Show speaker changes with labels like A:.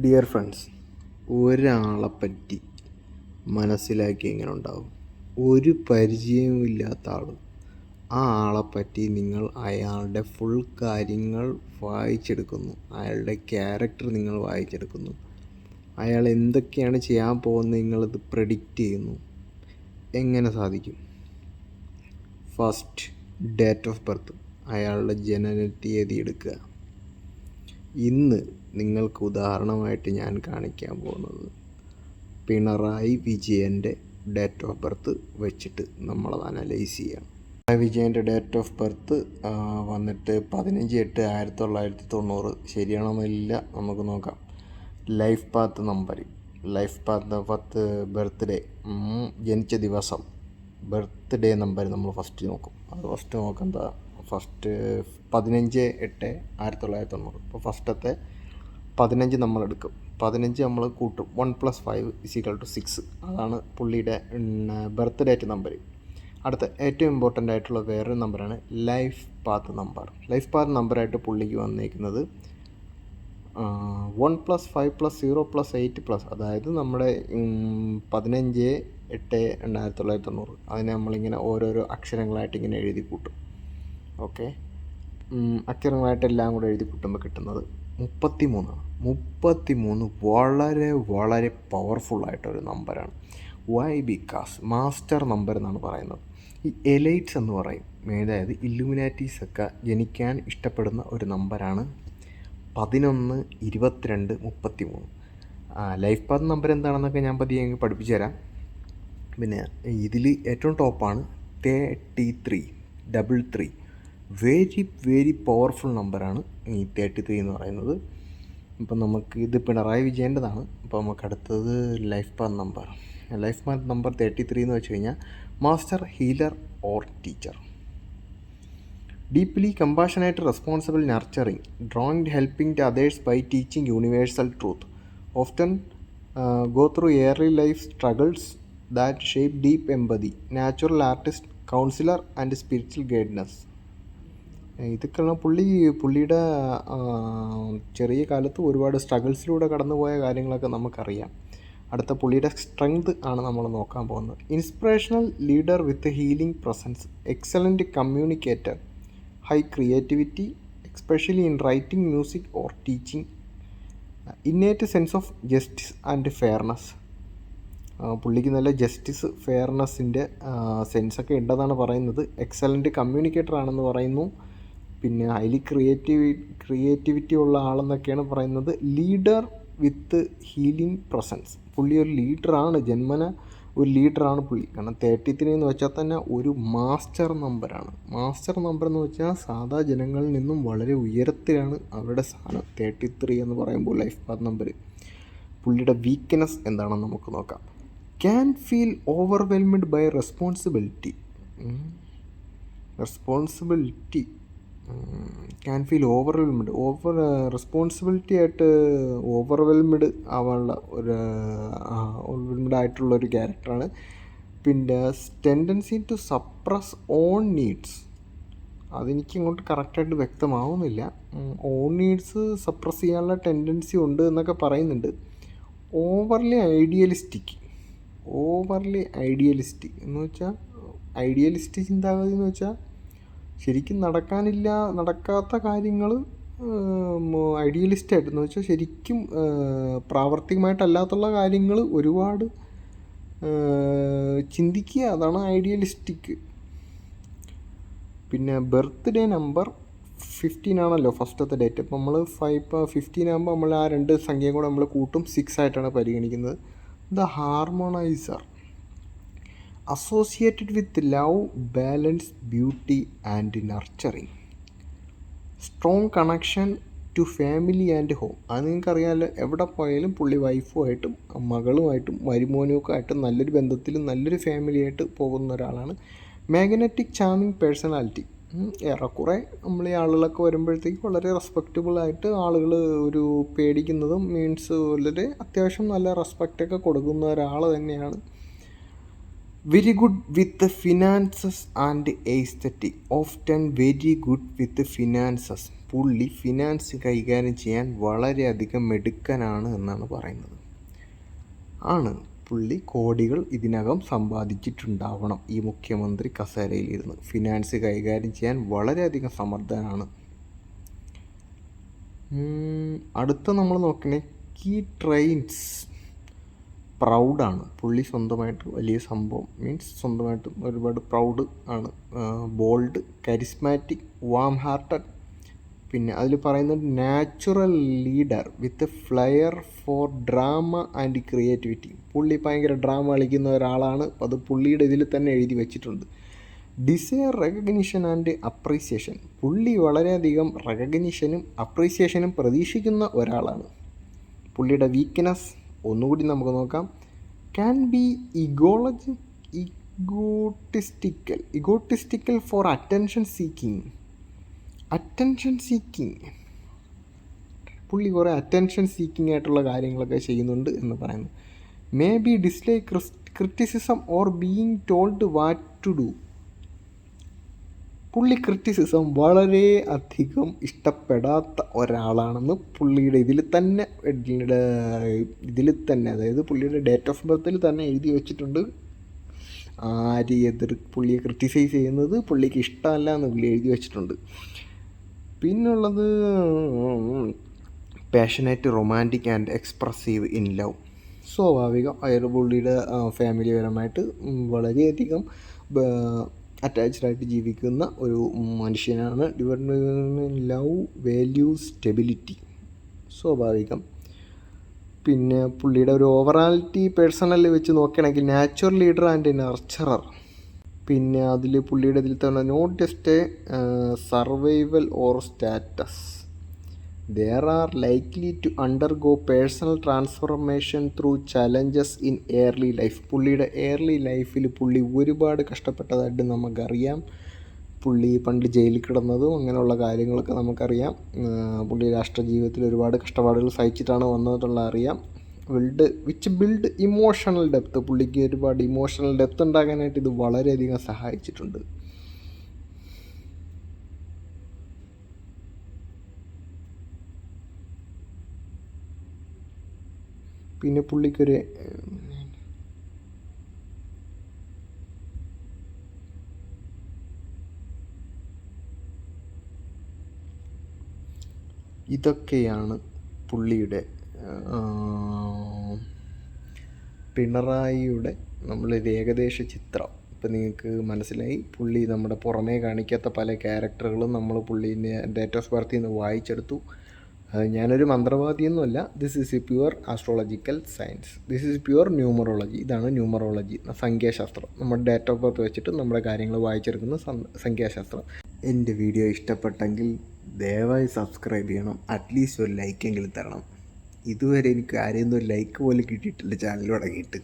A: Dear friends, ഒരാളെപ്പറ്റി മനസ്സിലാക്കി എങ്ങനെ ഉണ്ടാവും? ഒരു പരിചയവുമില്ലാത്ത ആൾ, ആ ആളെപ്പറ്റി നിങ്ങൾ അയാളുടെ ഫുൾ കാര്യങ്ങൾ വായിച്ചെടുക്കുന്നു, അയാളുടെ ക്യാരക്ടർ നിങ്ങൾ വായിച്ചെടുക്കുന്നു, അയാൾ എന്തൊക്കെയാണ് ചെയ്യാൻ പോകുന്നത് നിങ്ങളത് പ്രെഡിക്റ്റ് ചെയ്യുന്നു. എങ്ങനെ സാധിക്കും? ഫസ്റ്റ്, ഡേറ്റ് ഓഫ് ബർത്ത്, അയാളുടെ ജനന തീയതി എടുക്കുക. ഇന്ന് നിങ്ങൾക്ക് ഉദാഹരണമായിട്ട് ഞാൻ കാണിക്കാൻ പോകുന്നത് പിണറായി വിജയൻ്റെ ഡേറ്റ് ഓഫ് ബർത്ത് വെച്ചിട്ട് നമ്മളത് അനലൈസ് ചെയ്യണം. പിണറായി വിജയൻ്റെ ഡേറ്റ് ഓഫ് ബർത്ത് വന്നിട്ട് 15/8/1990. ശരിയാണെന്നില്ല, നമുക്ക് നോക്കാം. Life path number, life path birthday, ജനിച്ച ദിവസം, ബർത്ത്ഡേ നമ്പർ നമ്മൾ ഫസ്റ്റ് നോക്കും. അത് ഫസ്റ്റ് നോക്കുന്നത് ഫസ്റ്റ് 15/8/1990. ഇപ്പോൾ ഫസ്റ്റത്തെ 15 നമ്മളെടുക്കും. 15 നമ്മൾ കൂട്ടും. 1+5 = 6. അതാണ് പുള്ളിയുടെ ബർത്ത് ഡേറ്റ് നമ്പർ. അടുത്ത ഏറ്റവും ഇമ്പോർട്ടൻ്റ് ആയിട്ടുള്ള വേറൊരു നമ്പറാണ് life path number. Life path നമ്പറായിട്ട് പുള്ളിക്ക് വന്നിരിക്കുന്നത് 1+5+0+8+, അതായത് നമ്മുടെ 15/8/1990. അതിനെ നമ്മളിങ്ങനെ ഓരോരോ അക്ഷരങ്ങളായിട്ട് ഇങ്ങനെ എഴുതി കൂട്ടും. ഓക്കെ, അക്ഷരങ്ങളായിട്ട് എല്ലാം കൂടെ എഴുതി കൂട്ടുമ്പോൾ കിട്ടുന്നത് 33. 33 വളരെ വളരെ പവർഫുള്ളായിട്ടൊരു നമ്പറാണ്. വൈ? ബിക്കോസ് മാസ്റ്റർ നമ്പർ എന്നാണ് പറയുന്നത്. ഈ എലൈറ്റ്സ് എന്ന് പറയും, അതായത് ഇല്ലുമിനാറ്റീസൊക്കെ ജനിക്കാൻ ഇഷ്ടപ്പെടുന്ന ഒരു നമ്പറാണ് 11, 22, 33. ലൈഫ് പാത്ത് നമ്പർ എന്താണെന്നൊക്കെ ഞാൻ പതിയെ പഠിപ്പിച്ചു തരാം. പിന്നെ ഇതിൽ ഏറ്റവും ടോപ്പാണ് 33. വെരി വെരി പവർഫുൾ നമ്പറാണ് ഈ 33 എന്ന് പറയുന്നത്. ഇപ്പം നമുക്ക് ഇത് പിണറായി വിജയൻ്റെതാണ്. അപ്പോൾ നമുക്ക് അടുത്തത് life path number. Life path number 33 എന്ന് വെച്ച് കഴിഞ്ഞാൽ master, healer or teacher. Deeply compassionate, responsible, nurturing, drawing, helping to others by teaching universal truth, often go through early life struggles that shape deep empathy, natural artist, counsellor and spiritual guidance. ഇതൊക്കെയുള്ള പുള്ളിയുടെ ചെറിയ കാലത്ത് ഒരുപാട് സ്ട്രഗിൾസിലൂടെ കടന്നുപോയ കാര്യങ്ങളൊക്കെ നമുക്കറിയാം. അടുത്ത പുള്ളിയുടെ സ്ട്രെങ്ത് ആണ് നമ്മൾ നോക്കാൻ പോകുന്നത്. Inspirational leader with healing presence, excellent communicator, high creativity especially in writing, music or teaching, innate sense of justice and fairness. പുള്ളിക്ക് നല്ല ജസ്റ്റിസ്, ഫെയർനെസ്സിൻ്റെ സെൻസൊക്കെ ഉണ്ടെന്നാണ് പറയുന്നത്. എക്സലൻറ്റ് കമ്മ്യൂണിക്കേറ്റർ ആണെന്ന് പറയുന്നു. പിന്നെ ഹൈലി ക്രിയേറ്റിവിറ്റി ഉള്ള ആളെന്നൊക്കെയാണ് പറയുന്നത്. ലീഡർ വിത്ത് ഹീലിംഗ് പ്രസൻസ്, പുള്ളി ഒരു ലീഡറാണ്, ജന്മന ഒരു ലീഡറാണ് പുള്ളി. കാരണം 33 എന്ന് വെച്ചാൽ തന്നെ ഒരു മാസ്റ്റർ നമ്പറാണ്. മാസ്റ്റർ നമ്പർ എന്ന് വെച്ചാൽ സാധാ ജനങ്ങളിൽ നിന്നും വളരെ ഉയരത്തിലാണ് അവരുടെ സ്ഥാനം. 33 എന്ന് പറയുമ്പോൾ ലൈഫ് പാത്ത് നമ്പർ. പുള്ളിയുടെ വീക്ക്നെസ് എന്താണെന്ന് നമുക്ക് നോക്കാം. Can feel overwhelmed by responsibility. Can feel responsibility ആയിട്ട് ഓവർവെൽമഡ് ആവാനുള്ള ഓവർവെൽമഡ് ആയിട്ടുള്ളൊരു ക്യാരക്ടറാണ്. പിന്നെ tendency to suppress own needs, അതെനിക്ക് ഇങ്ങോട്ട് കറക്റ്റായിട്ട് വ്യക്തമാവുന്നില്ല. ഓൺ നീഡ്സ് സപ്രസ് ചെയ്യാനുള്ള ടെൻഡൻസി ഉണ്ട് എന്നൊക്കെ പറയുന്നുണ്ട്. ഓവർലി ഐഡിയലിസ്റ്റിക് എന്ന് വെച്ചാൽ, ഐഡിയലിസ്റ്റ് ചിന്താഗതി എന്ന് വെച്ചാൽ ശരിക്കും നടക്കാത്ത കാര്യങ്ങൾ ഐഡിയലിസ്റ്റായിട്ടെന്ന് വെച്ചാൽ ശരിക്കും പ്രാവർത്തികമായിട്ടല്ലാത്തുള്ള കാര്യങ്ങൾ ഒരുപാട് ചിന്തിക്കുക, അതാണ് ഐഡിയലിസ്റ്റിക്. പിന്നെ ബർത്ത്ഡേ നമ്പർ 15 ആണല്ലോ ഫസ്റ്റത്തെ ഡേറ്റ്. അപ്പോൾ നമ്മൾ 15 ആകുമ്പോൾ നമ്മൾ ആ 2 സംഖ്യയും കൂടെ നമ്മൾ കൂട്ടും, 6 ആയിട്ടാണ് പരിഗണിക്കുന്നത്. The harmoniser, associated with love, balance, beauty and nurturing, strong connection to family and home. അത് നിങ്ങൾക്കറിയാമല്ലോ, എവിടെ പോയാലും പുള്ളി വൈഫുമായിട്ടും മകളുമായിട്ടും മരുമോനുമൊക്കെ ആയിട്ടും നല്ലൊരു ബന്ധത്തിലും നല്ലൊരു ഫാമിലിയായിട്ട് പോകുന്ന ഒരാളാണ്. മാഗ്നറ്റിക് ചാമിങ് പേഴ്സണാലിറ്റി, ഏറെക്കുറെ നമ്മൾ ഈ ആളുകളൊക്കെ വരുമ്പോഴത്തേക്ക് വളരെ റെസ്പെക്റ്റബിളായിട്ട് ആളുകൾ ഒരു പേടിക്കുന്നതും വളരെ അത്യാവശ്യം നല്ല റെസ്പെക്റ്റൊക്കെ കൊടുക്കുന്ന ഒരാൾ തന്നെയാണ്. Very good with finances and aesthetic. Often very good with finances. പുള്ളി ഫിനാൻസ് കൈകാര്യം ചെയ്യാൻ വളരെയധികം മിടുക്കനാണ് എന്നാണ് പറയുന്നത്. ആണ്. പുള്ളി കോടികൾ ഇതിനകം സമ്പാദിച്ചിട്ടുണ്ടാവണം ഈ മുഖ്യമന്ത്രി കസേരയിലിരുന്ന്. ഫിനാൻസ് കൈകാര്യം ചെയ്യാൻ വളരെയധികം സമർത്ഥനാണ്. അടുത്ത നമ്മൾ നോക്കണേ കീ ട്രെയിൻസ്. പ്രൗഡാണ്. പുള്ളി സ്വന്തമായിട്ട് വലിയ സംഭവം മീൻസ് സ്വന്തമായിട്ട് ഒരുപാട് പ്രൗഡ് ആണ്. Bold, charismatic, warm hearted. പിന്നെ അതിൽ പറയുന്നത് natural leader with flair for drama and creativity. പുള്ളി ഭയങ്കര ഡ്രാമ കളിക്കുന്ന ഒരാളാണ്. അത് പുള്ളിയുടെ ഇതിൽ തന്നെ എഴുതി വെച്ചിട്ടുണ്ട്. Desire recognition and appreciation. പുള്ളി വളരെയധികം റെക്കഗ്നിഷനും അപ്രീസിയേഷനും പ്രതീക്ഷിക്കുന്ന ഒരാളാണ്. പുള്ളിയുടെ വീക്ക്നെസ് ഒന്നുകൂടി നമുക്ക് നോക്കാം. Can be egotistical for attention seeking. പുള്ളി കുറേ അറ്റൻഷൻ സീക്കിംഗ് ആയിട്ടുള്ള കാര്യങ്ങളൊക്കെ ചെയ്യുന്നുണ്ട് എന്ന് പറയുന്നു. May be dislike criticism or being told what to do. പുള്ളി ക്രിറ്റിസിസം വളരെ അധികം ഇഷ്ടപ്പെടാത്ത ഒരാളാണെന്ന് പുള്ളിയുടെ ഇതിൽ തന്നെ അതായത് പുള്ളിയുടെ ഡേറ്റ് ഓഫ് ബർത്തിൽ തന്നെ എഴുതി വെച്ചിട്ടുണ്ട്. പുള്ളിയെ ക്രിറ്റിസൈസ് ചെയ്യുന്നത് പുള്ളിക്ക് ഇഷ്ടമല്ല എന്ന് പുള്ളി എഴുതി വെച്ചിട്ടുണ്ട്. പിന്നുള്ളത് passionate, romantic and expressive in love. സ്വാഭാവികം. അയാൾ പുള്ളിയുടെ ഫാമിലിപരമായിട്ട് വളരെയധികം അറ്റാച്ച്ഡ് ആയിട്ട് ജീവിക്കുന്ന ഒരു മനുഷ്യനാണ്. Love, value, stability. സ്വാഭാവികം. പിന്നെ പുള്ളിയുടെ ഒരു ഓവറാലിറ്റി പേഴ്സണൽ വെച്ച് നോക്കുകയാണെങ്കിൽ നാച്ചുറൽ ലീഡർ ആൻഡ് നർച്ചറർ. പിന്നെ അതിൽ പുള്ളിയുടെ ഇതിൽ തന്നെ not just a survival or status. There are likely to undergo personal transformation through challenges in early life. പുള്ളിയുടെ എയർലി ലൈഫിൽ പുള്ളി ഒരുപാട് കഷ്ടപ്പെട്ടതായിട്ട് നമുക്കറിയാം. പുള്ളി പണ്ട് ജയിലിൽ കിടന്നതും അങ്ങനെയുള്ള കാര്യങ്ങളൊക്കെ നമുക്കറിയാം. പുള്ളി രാഷ്ട്രീയ ജീവിതത്തിൽ ഒരുപാട് കഷ്ടപ്പാടുകൾ സഹിച്ചിട്ടാണ് വന്നതെന്നുള്ള അറിയാം. Build emotional depth. പുള്ളിക്ക് ഒരുപാട് ഇമോഷണൽ ഡെപ്ത് ഉണ്ടാക്കാനായിട്ട് ഇത് വളരെയധികം സഹായിച്ചിട്ടുണ്ട്. പിന്നെ പുള്ളിക്കൊരു ഇതൊക്കെയാണ് പുള്ളിയുടെ പിണറായിയുടെ നമ്മളൊരു ഏകദേശ ചിത്രം. ഇപ്പം നിങ്ങൾക്ക് മനസ്സിലായി. പുള്ളി നമ്മുടെ പുറമേ കാണിക്കാത്ത പല ക്യാരക്ടറുകളും നമ്മൾ പുള്ളീൻ്റെ ഡേറ്റ് ഓഫ് ബർത്തിൽ നിന്ന് വായിച്ചെടുത്തു. ഞാനൊരു മന്ത്രവാദിയൊന്നുമല്ല. This is a pure astrological science. This is pure numerology. ഇതാണ് ന്യൂമറോളജി, സംഖ്യാശാസ്ത്രം. നമ്മുടെ ഡേറ്റ് ഓഫ് ബർത്ത് വെച്ചിട്ട് നമ്മുടെ കാര്യങ്ങൾ വായിച്ചെടുക്കുന്ന സംഖ്യാശാസ്ത്രം. എൻ്റെ വീഡിയോ ഇഷ്ടപ്പെട്ടെങ്കിൽ ദയവായി സബ്സ്ക്രൈബ് ചെയ്യണം. അറ്റ്ലീസ്റ്റ് ഒരു ലൈക്കെങ്കിലും തരണം. ഇതുവരെ എനിക്ക് ആരെയൊന്നും ഒരു ലൈക്ക് പോലും കിട്ടിയിട്ടില്ല ചാനൽ തുടങ്ങിയിട്ട്.